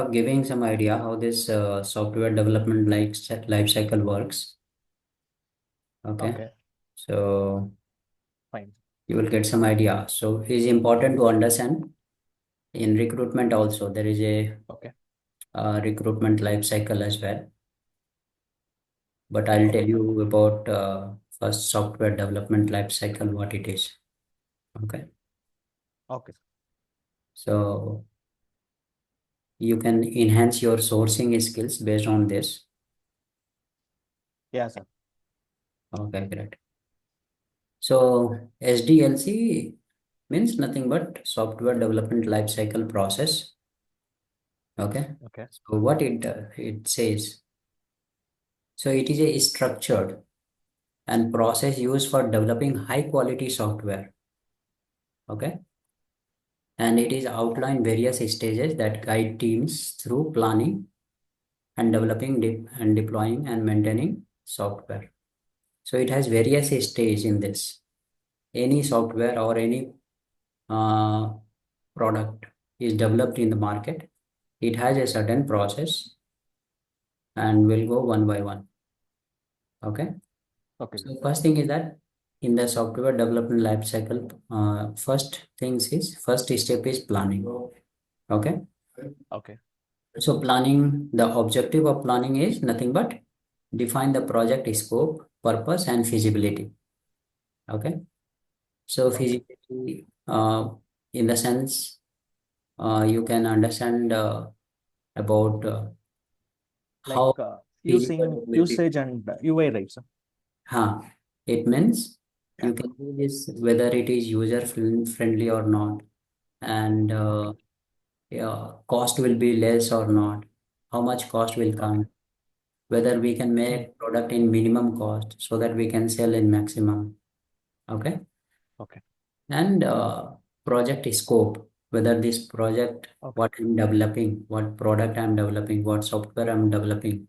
giving some idea how this software development life cycle works. Okay, Okay, so fine. you will get some idea. So it is important to understand in recruitment also there is a Okay, recruitment life cycle as well. But I'll tell okay, fine. you about first software development life cycle what it is. Okay, Okay, so you can enhance your sourcing skills based on this. yeah, sir. Okay, great. So SDLC means nothing but software development lifecycle process. Okay. Okay, So what it says. So it is a structured and process used for developing high quality software. Okay. And it is outlined various stages that guide teams through planning and developing and deploying and maintaining software. So it has various stages in this. Any software or any uh, product is developed in the market, it has a certain process and we'll go one by one. Okay. okay, sir. So first thing is that in the software development life cycle, first step is planning. Okay. Okay, So planning, the objective of planning is nothing but define the project scope, purpose, and feasibility. Okay. So okay. feasibility, in the sense, you can understand about Like how feasible using will be. usage and UI, right, sir? Huh. It means Yeah. you can do this whether it is user friendly or not, and Okay, yeah, cost will be less or not, how much cost will okay, come, whether we can hmm. make product in minimum cost so that we can sell in maximum. Okay. Okay, And project scope, whether this project, okay, what I'm developing, what product I'm developing, what software I'm developing,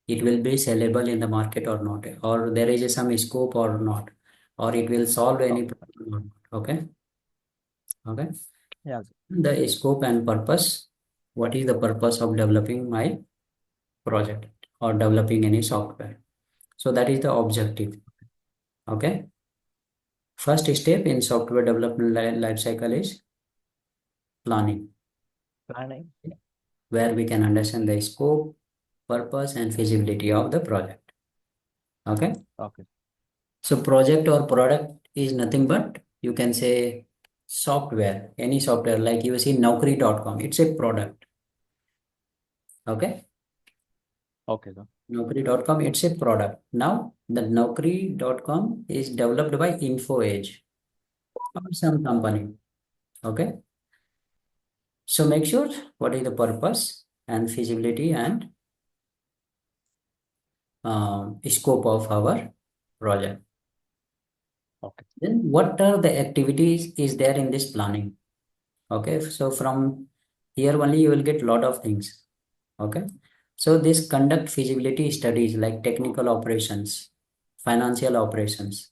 it will be sellable in the market or not, or there is some scope or not, or it will solve any okay, fine. problem or not. Okay. Okay. Yeah, sir. The scope and purpose. What is the purpose of developing my project or developing any software? So that is the objective. Okay. First step in software development life cycle is planning, Planning. where we can understand the scope, purpose, and feasibility of the project. Okay. Okay, So project or product is nothing but you can say software, any software like you see Naukri.com. It's a product. Okay. okay, sir. Naukri.com, it's a product. Now the Naukri.com is developed by InfoEdge or some company. Okay. So make sure what is the purpose and feasibility and scope of our project. Okay, Then what are the activities is there in this planning? Okay, so from here only you will get lot of things. Okay, so this conduct feasibility studies like technical operations, financial operations.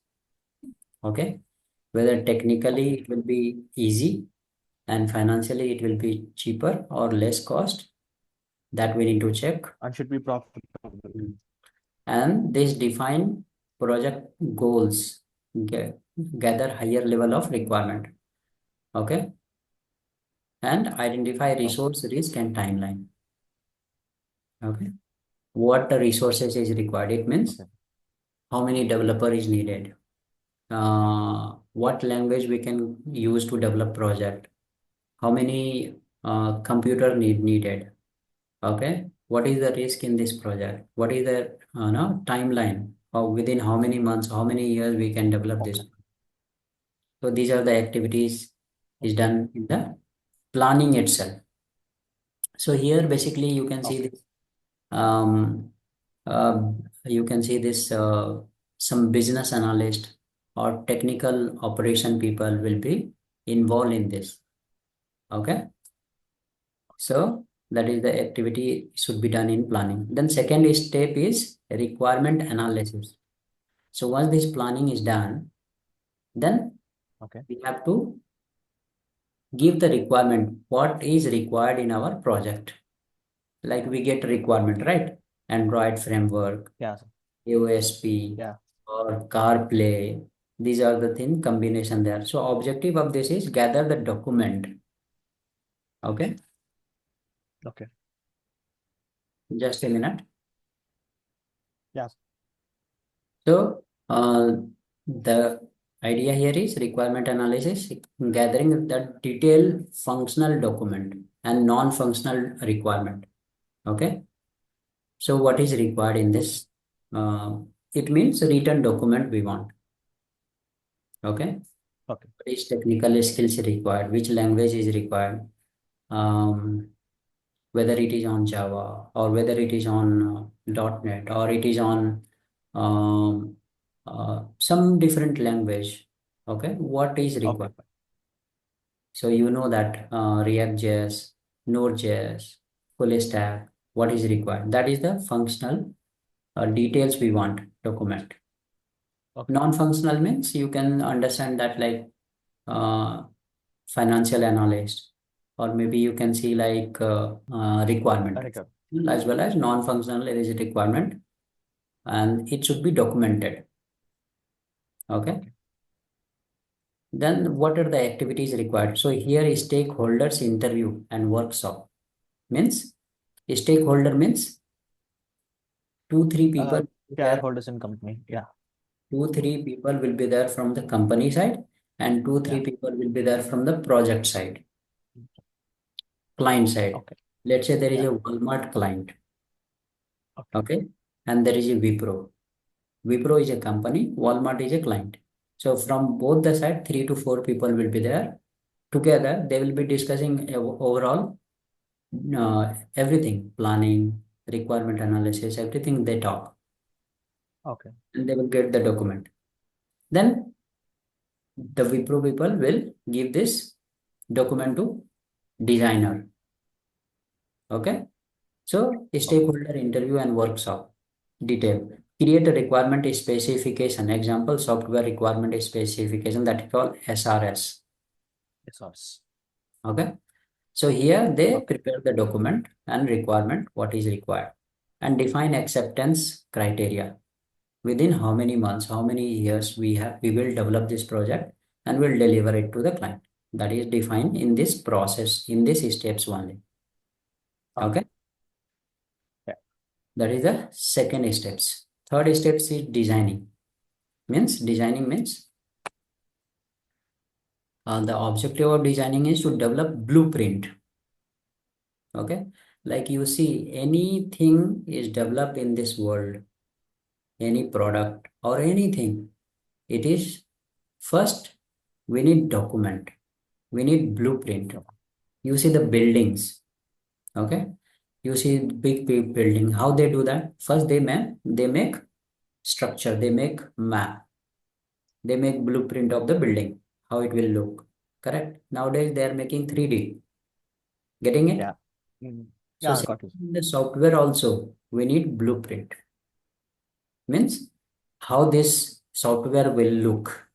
Okay, whether technically okay. it will be easy and financially it will be cheaper or less cost, that we need to check. And should be profitable. Mm. And this define project goals, ga- gather higher level of requirement. Okay, and identify Okay, resource risk and timeline. Okay, what the resources is required, it means okay, how many developer is needed, what language we can use to develop project, how many computer needed. Okay, what is the risk in this project, what is the no, timeline, or within how many months, how many years we can develop this. okay, So these are the activities is okay, done in the planning itself. So here basically you can see okay, this um, uh, you can see this some business analyst or technical operation people will be involved in this. Okay, so that is the activity should be done in planning. Then second step is requirement analysis. So once this planning is done, then okay, we have to give the requirement what is required in our project. Like we get requirement, right? Android framework, Yeah, sir. OSP, Yeah. or CarPlay. These are the thing combination there. So objective of this is gather the document. Okay, Okay. just a minute. Yeah. So the idea here is requirement analysis, gathering the detailed functional document and non-functional requirement. Okay. So what is required in Okay. this? Uh, it means written document we want. Okay. Okay. What is technical skills required? Which language is required? Um, whether it is on Java or whether it is on .NET or it is on um, some different language. Okay, what is Okay. required? So you know that React.js, Node.js, full stack, what is required? That is the functional details we want document. Okay. Non-functional means you can understand that like uh, financial analyst, or maybe you can see like requirement Okay. as well as non-functional there is a requirement and it should be documented. Okay. Okay. Then what are the activities required? So here is stakeholders interview and workshop. Means stakeholder means two, three Uh, people there. Shareholders in company. Yeah. Two, three people will be there from the company side and two, Yeah. three people will be there from the project side, client side. Okay. Let's say there is Yeah. a Walmart client. Okay. Okay. And there is a Wipro. Wipro is a company, Walmart is a client. So from both the side, 3 to 4 people will be there. Together, they will be discussing overall everything, planning, requirement analysis, everything they talk, Okay. and they will get the document. Then the Wipro people will give this document to designer. Okay. So Okay. stakeholder interview and workshop detail. Create a requirement specification. Example, software requirement specification that is called SRS. Resource. Okay. So here they Okay. prepare the document and requirement, what is required, and define acceptance criteria. Within how many months, how many years we will develop this project and will deliver it to the client. That is defined in this process, in this steps only. Okay. Okay. Yeah. That is the second steps. Third steps is designing. Designing means the objective of designing is to develop blueprint. Okay. Like you see, anything is developed in this world, any product or anything. It is first we need document. We need blueprint. Okay. You see the buildings. Okay. You see big building. How they do that? First they make structure. They make map. They make blueprint of the building. How it will look. Correct. Nowadays they are making 3D. Getting it? Yeah. Mm. So Yeah. same Got it. in the software also, we need blueprint. How this software will look.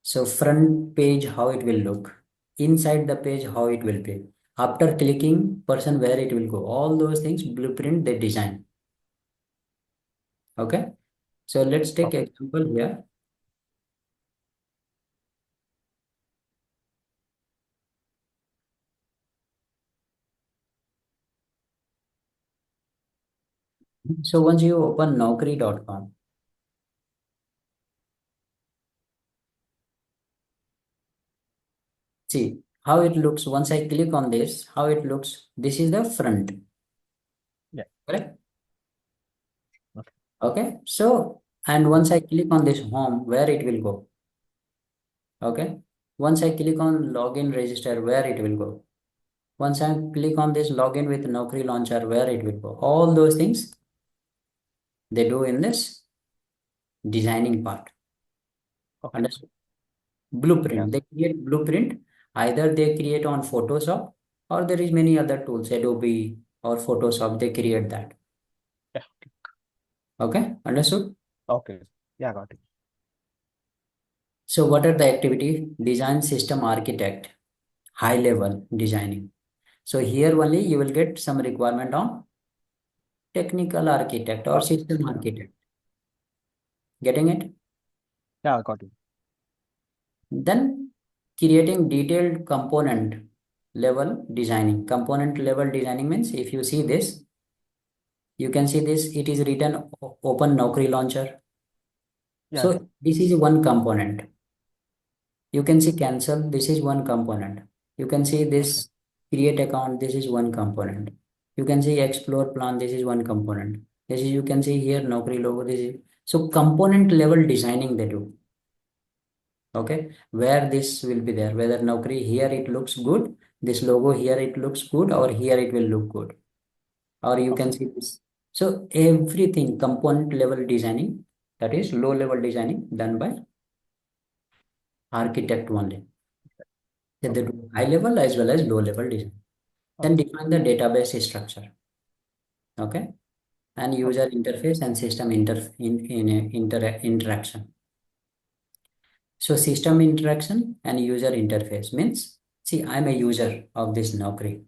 So front page, how it will look. Inside the page, how it will be. After clicking, person where it will go. All those things, blueprint they design. Okay. So let's take Okay. example here. So once you open naukri.com, see how it looks. Once I click on this, how it looks. This is the front. Yeah. Correct. Okay. Okay. So, and once I click on this home, where it will go? Okay. Once I click on login register, where it will go? Once I click on this login with Naukri launcher, where it will go? All those things they do in this designing part. Okay. Understood? Blueprint. Yes. They create blueprint. Either they create on Photoshop or there is many other tools, Adobe or Photoshop. They create that. Yeah. Okay. Understood? Okay. Yeah. Got it. So what are the activity? Design system architect, high level designing. So here only you will get some requirement on technical architect or system Yeah. architect. Getting it? Yeah, I got you. Then creating detailed component level designing. Component level designing means if you see this, you can see this, it is written open Naukri launcher. Yeah, yeah. So this is one component. You can see cancel, this is one component. You can see Okay. this create account, this is one component. You can see explore plan, this is one component. This is, you can see here Naukri logo, this is. So component level designing they do. Okay, where this will be there, whether Naukri here it looks good, this logo here it looks good, or here it will look good, or you can Okay. see this. So everything component level designing, that is low level designing done by architect only. So they Okay. do high level as well as low level design. Then Okay. define the database structure. Okay, and Okay. user interface and system interaction. So system interaction and user interface means, see, I'm a user of this Naukri.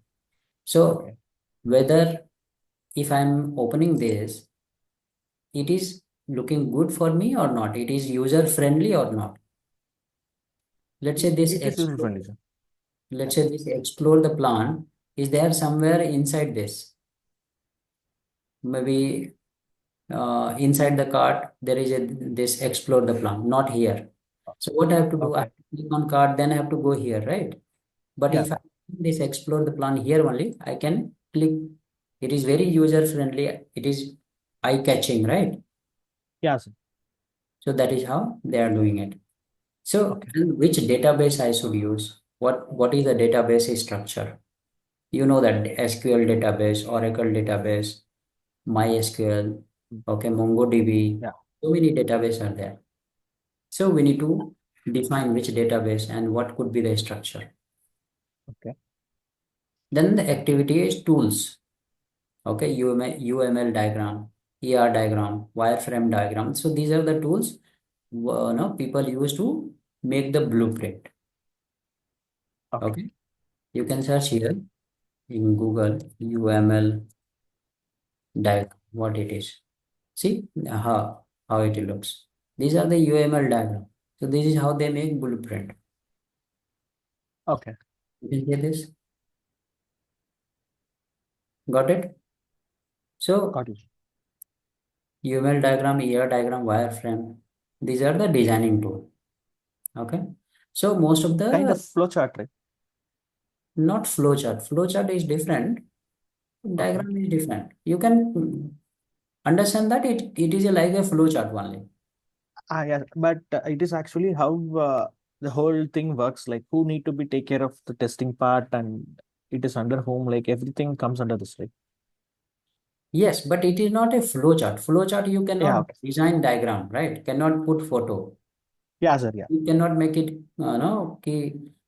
So Okay. whether if I'm opening this, it is looking good for me or not, it is user friendly or not. Let's say this It is user explore, friendly, sir. let's Yeah. say this explore the plan is there somewhere inside this. Maybe inside the cart there is a this explore the plan, not here. So what I have to do, I have Okay. to click on cart, then I have to go here, right? But Yeah. if I this explore the plan here only, I can click. It is very user friendly. It is eye catching, right? Yeah, sir. So that is how they are doing it. So Okay. and which database I should use? What is the database structure? You know that SQL database, Oracle database, MySQL, Mm. okay, MongoDB. Yeah. So many databases are there. So we need to define which database and what could be the structure. Okay. Then the activity is tools. Okay, UML diagram, diagram, wireframe diagram. So these are the tools no, people use to make the blueprint. Okay. Okay, you can search here in Google UML diagram, what it is. See how it looks. These are the UML diagram. So this is how they make blueprint. Okay. You can hear this. Got it? So Got you. UML diagram, diagram, wireframe. These are the designing tool. Okay. So most of Kind of the flowchart, right? not flowchart. Flowchart is different. Okay. Diagram is different. You can understand that it is like a flowchart only. Ah, yeah. But it is actually how the whole thing works. Like who need to be take care of the testing part, and it is under whom. Like everything comes under this, right? Yes, but it is not a flowchart. Flowchart you Yeah. cannot Okay. design diagram, right? Cannot put photo. Yeah, sir. Yeah. You cannot make it, no,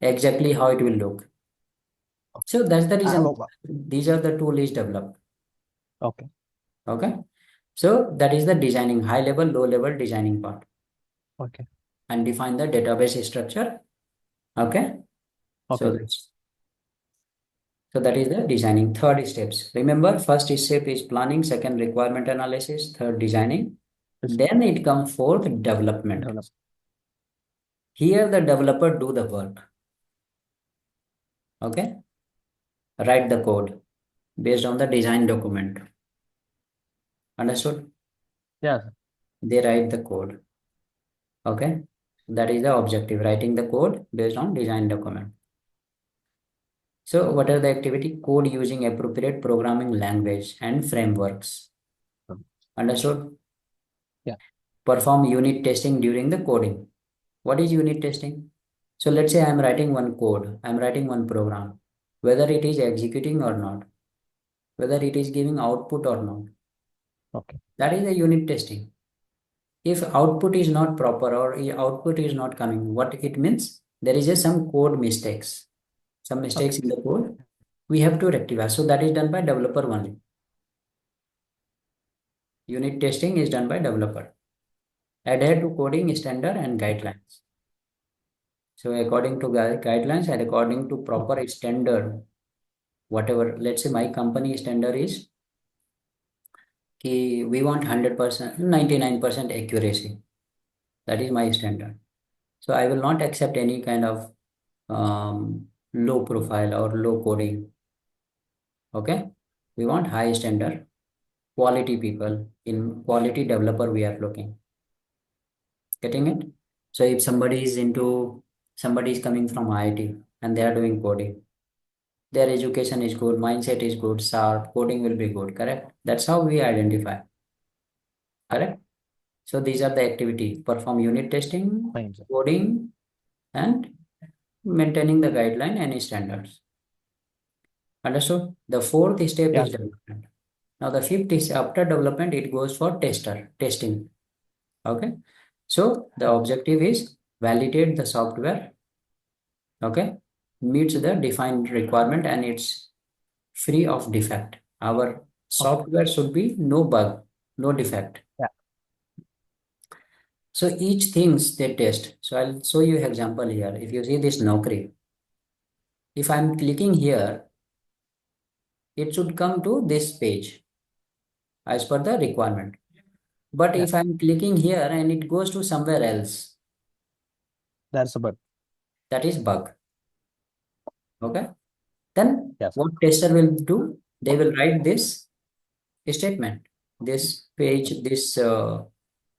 exactly how it will look. So that's the reason these are the tool is developed. Okay. Okay. So that is the designing, high level, low level designing part, Okay. and define the database structure. Okay. So Okay. that is the designing. Third steps. Remember, first step is planning, second requirement analysis, third designing. Yes. Then it comes fourth development. Develop. Here the developer do the work. Okay. Write the code based on the design document. Understood? Yeah, sir. They write the code. Okay. That is the objective, writing the code based on design document. So what are the activity? Code using appropriate programming language and frameworks. Understood? Yeah. Perform unit testing during the coding. What is unit testing? So let's say I'm writing one code, I'm writing one program, whether it is executing or not, whether it is giving output or not. Okay. That is the unit testing. If output is not proper or output is not coming, what it means? There is some code mistakes, some Okay. mistakes in the code. We have to rectify. So that is done by developer only. Unit testing is done by developer. Adhere to coding standard and Okay. guidelines. So according to guidelines and according to Okay. proper standard, whatever, let's say my company standard is we want 100%, 99% accuracy. That is my standard. So I will not accept any kind of low profile or low coding. Okay. We want high standard, quality people. In quality developer, we are looking. Getting it? So if somebody is coming from IIT and they are doing coding, their education is good, mindset is good, sharp, coding will be good, correct? That's how we identify, correct? So these are the activity: perform unit testing, Fine, sir. coding, and maintaining the guideline and standards. Understood? The fourth step Yeah, is sir. development. Now the fifth is after development, it goes for testing. Okay. So the Okay. objective is validate the software, okay, meets the defined requirement and it's free of defect. Our Okay. software should be no bug, no defect. Yeah. So each things they test. So I'll show you example here. If you see this Naukri, if I'm clicking here, it should come to this page as per the requirement. But Yeah. if I'm clicking here and it goes to somewhere else, That's a bug. that is bug. Okay. Then Yes. what tester will do? They will write this statement. This page,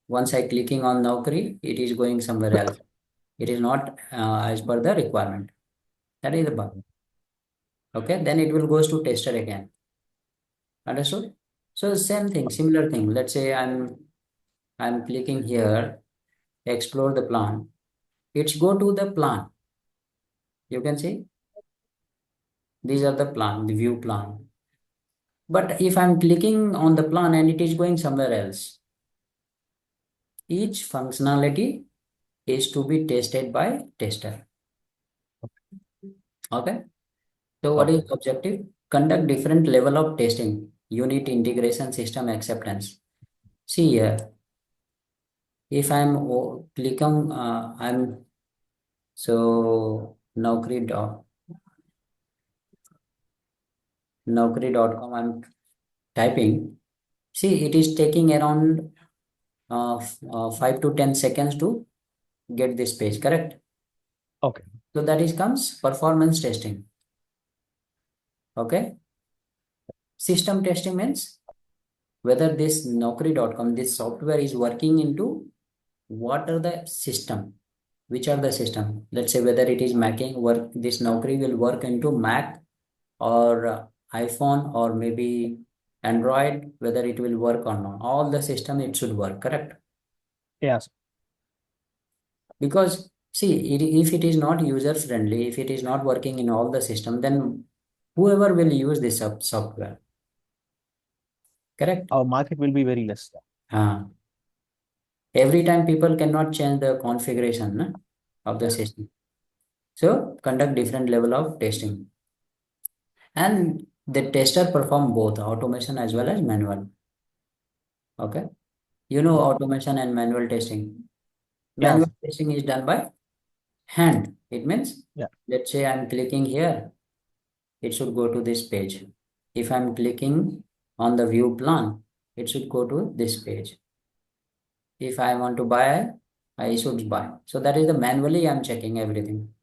once I clicking on Naukri, it is going somewhere else. It is not as per the requirement. That is the bug. Okay. Then it will goes to tester again. Understood? So same thing, similar thing. Let's say I'm clicking here, explore the plan. It's go to the plan. You can see these are the plan, the view plan. But if I'm clicking on the plan and it is going somewhere else, each functionality is to be tested by tester. Okay. So what is Okay. the objective? Conduct different level of testing, unit integration, system acceptance. See here, if click on, I'm so Naukri.com, I'm typing. See, it is taking around 5 to 10 seconds to get this page, correct? Okay. So that is comes performance testing. Okay. System testing means whether this Naukri.com, this software is working into what are the system, which are the system. Let's say whether it is Macing work, this Naukri will work into Mac or iPhone or maybe Android, whether it will work or not. All the system it should work, correct? Yes. Because see, if it is not user friendly, if it is not working in all the system, then whoever will use this software, correct? Our market will be very less. Uh, every time people cannot change the configuration of the Yeah. system. So conduct different level of testing. And the tester perform both automation as well as manual. Okay. You know Okay. automation and manual testing. Yes. Manual testing is done by hand. It means, Yeah. let's say I'm clicking here, it should go to this page. If I'm clicking on the view plan, it should go to this page. If I want to buy, I should buy. So that is the manually I'm checking everything.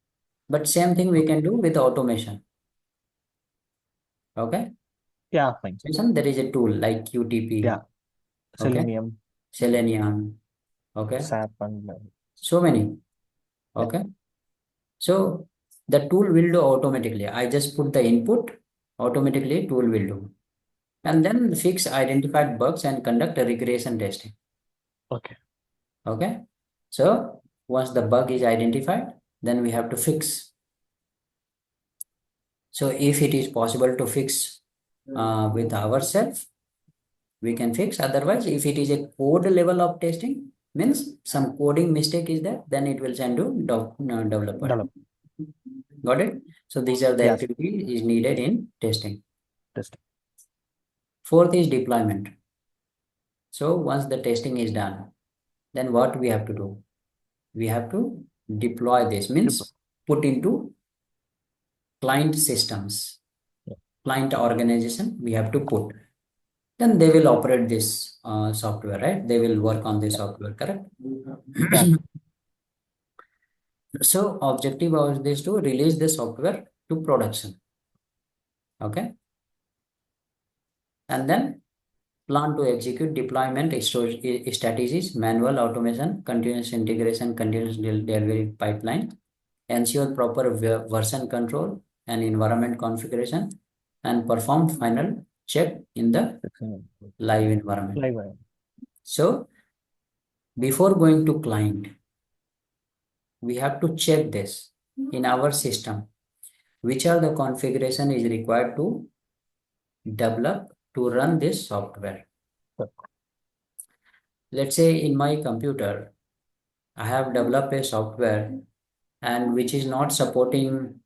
But same thing we Okay. can do with automation. Okay. Yeah. Fine, sir. Listen, there is a tool like QTP. Yeah. Okay. Selenium, Selenium. Okay. SAP, and So many. yeah. Okay. So the tool will do automatically. I just put the input, automatically tool will do. And then fix identified bugs and conduct a regression testing. Okay. Okay. So once the bug is identified, then we have to fix. So if it is possible to fix with ourselves, we can fix. Otherwise, if it is a code level of testing, means some coding mistake is there, then it will send to developer. Develop. Got it? So these are the Yes. activities is needed in testing. Testing. Fourth is deployment. So once the testing is done, then what we have to do? We have to deploy this, Deploy. means put into client systems, Yeah. client organization, we have to put. then they will operate this software, right? They will work on this Yeah. software, correct? Yeah. So objective of this to release the software to production. Okay. And then plan to execute deployment strategies, manual automation, continuous integration, continuous delivery pipeline, ensure proper version control and environment configuration, and perform final check in the Excellent. live environment. Live. So before going to client, we have to check this in our system, which are the configuration is required to develop to run this software. Yeah. Let's say in my computer, I have developed a software and which is not supporting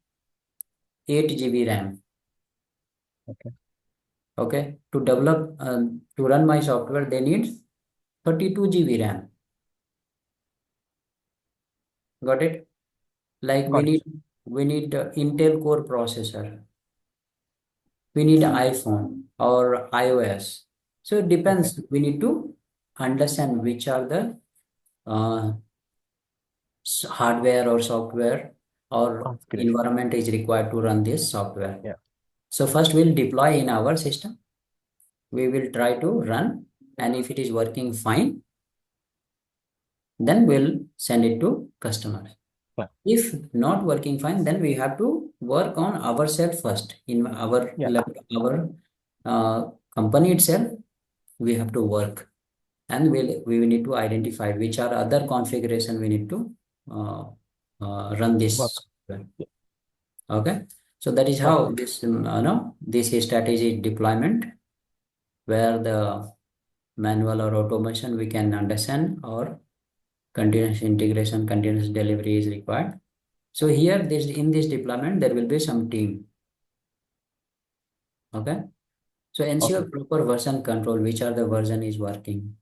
8 GB RAM. Okay. Okay, to develop to run my software, they need 32 GB RAM. Got it? Like Got it. we need Intel Core processor. We need iPhone or iOS. So it Okay. depends. We need to understand which are the uh, hardware or software or Configuration. environment is required to run this software. Yeah. So first we'll deploy in our system. We will try to run, and if it is working fine, then we'll send it to customers. Yeah. If not working fine, then we have to work on ourselves first in our Yeah. our company itself. We have to work, and we will need to identify which are other configuration we need to uh, run this Work. software. Yeah. Okay, so that is Okay. how this no this is strategy deployment, where the manual or automation we can understand, or continuous integration, continuous delivery is required. So here, this in this deployment, there will be some team. Okay. So ensure Okay. proper version control, which are the version is working,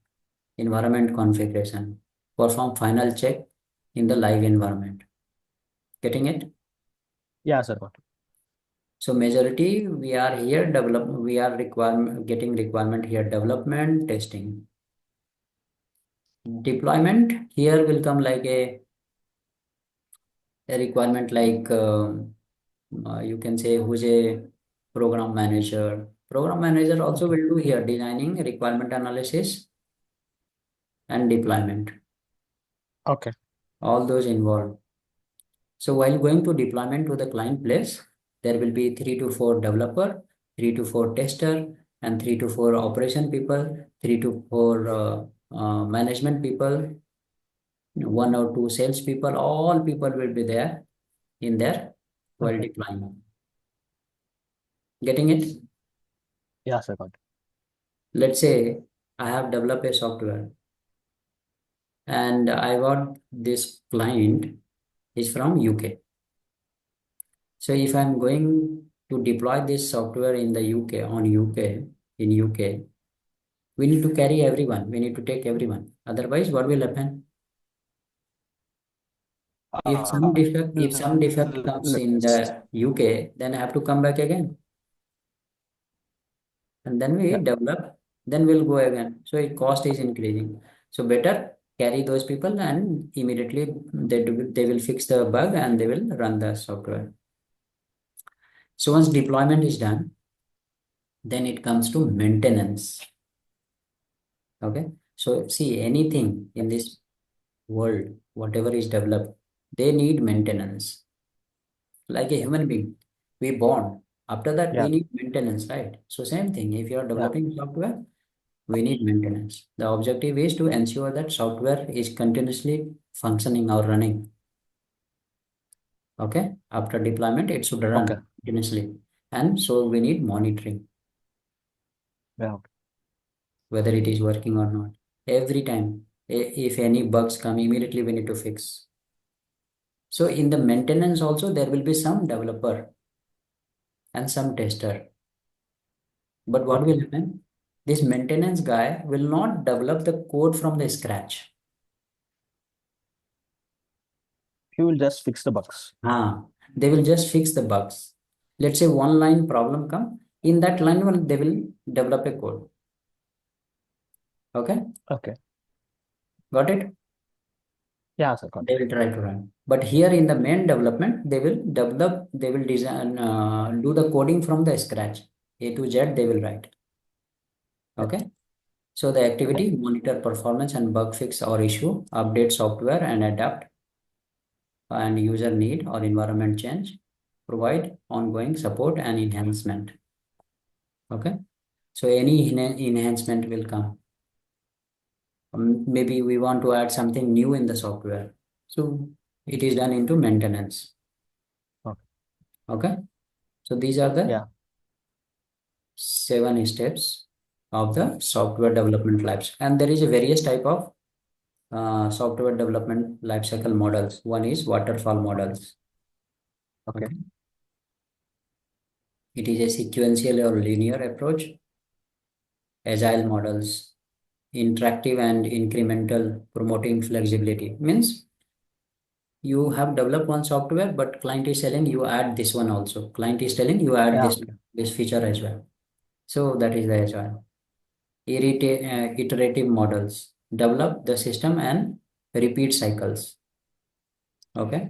environment configuration, perform final check in the live environment. Getting it? Yeah, sir. Got it. So majority we are here we are getting requirement here, development, testing. Deployment here will come like a requirement like you can say who's a program manager. Program manager also Okay. will do here designing, requirement analysis, and deployment. Okay. All those involved. So while going to deployment to the client place, there will be 3 to 4 developer, 3 to 4 tester, and 3 to 4 operation people, 3 to 4 management people, 1 or 2 sales people. All people will be there in there while Okay. deploying. Getting it? Yeah, sir. Got it. Let's say I have developed a software and I got this client is from UK. So if I'm going to deploy this software in the UK on UK in UK, we need to carry everyone. We need to take everyone. Otherwise, what will happen? Uh, If some defect comes in let's. the UK, then I have to come back again. And then we Yeah. develop, then we'll go again. So it cost is increasing. So better carry those people and immediately they will fix the bug and they will run the software. So once deployment is done, then it comes to maintenance. Okay. So see anything Yeah. in this world, whatever is developed, they need maintenance. Like a Yeah. human being, we born. After that, we Yeah. need maintenance, right? So same thing. If you are Yeah. developing software, we need maintenance. The objective is to ensure that software is continuously functioning or running. Okay. After deployment, it should Okay. run continuously. And so we need monitoring, Yeah. Okay. whether it is working or not. Every time, if any bugs come, immediately we need to fix. So in the maintenance also, there will be some developer and some tester. But what Okay. will happen? This maintenance guy will not develop the code from the scratch. He will just fix the bugs. They will just fix the bugs. Let's say one line problem come. In that line, they will develop a code. Okay, Okay. got it? Yeah, sir. Got They it. will try to run. But here in the main development, they will design, do the coding from the scratch. A to Z, they will write. Yeah. Okay. So the activity, monitor performance and bug fix or issue, update software and adapt and user need or environment change, provide ongoing support and enhancement. Okay. So any enhancement will come. Maybe we want to add something new in the software. So it is done into maintenance. Okay. Okay. So these are the Yeah. 7 steps of the software development life. And there is a various type of software development lifecycle models. One is waterfall models. Okay. Okay. It is a sequential or linear approach. Agile models, interactive and incremental, promoting flexibility. Means you have developed one software, but client is telling you add this one also. Client is telling you add Yeah. this feature as well. So that is the agile. Iterative models develop the system and repeat cycles. Okay.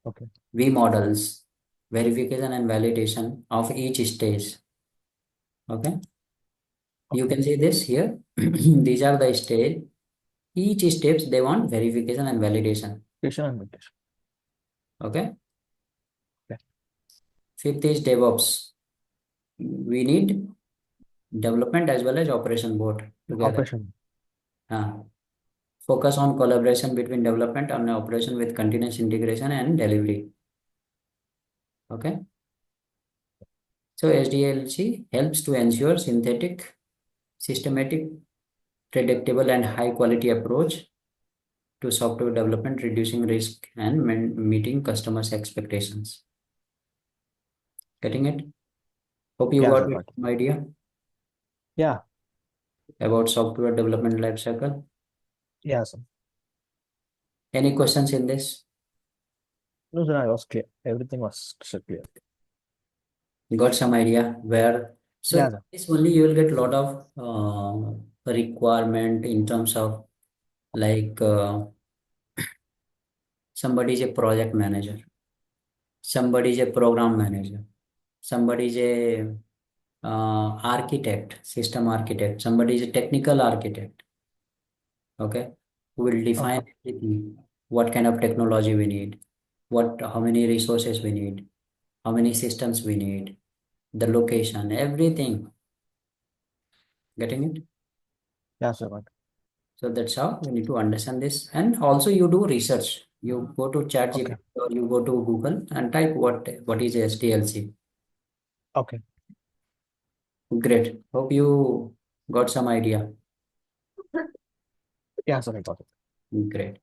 Okay. V models, verification and validation of each stage. Okay. You Okay. can see this here. These are the stage. Each steps they want verification and validation. Patient and meditation. Okay. Okay. Fifth is DevOps. We need development as well as operation both together. Operation. Uh, Focus on collaboration between development and operation with continuous integration and delivery. Okay. So SDLC helps to ensure synthetic, systematic, predictable, and high quality approach to software development, reducing risk and meeting customers' expectations. Getting it? Hope you Yeah, sir. got Got it. some idea Yeah. about software development lifecycle. Yeah, sir. Any questions in this? No, sir, I was clear. Everything was crystal clear. Got some idea where? So Yeah, sir. this only you will get a lot of requirement in terms of like somebody is a project manager, somebody is a program manager, somebody is a architect, system architect, somebody is a technical architect. Okay, who will define Okay. everything, what kind of technology we need, how many resources we need, how many systems we need, the location, everything. Getting it? Yeah, sir. Got it. So that's how we need to understand this. And also you do research. You go to Okay. ChatGPT or you go to Google and type what is SDLC. Okay. Great. Hope you got some idea. Yeah, sir. I got it. Great.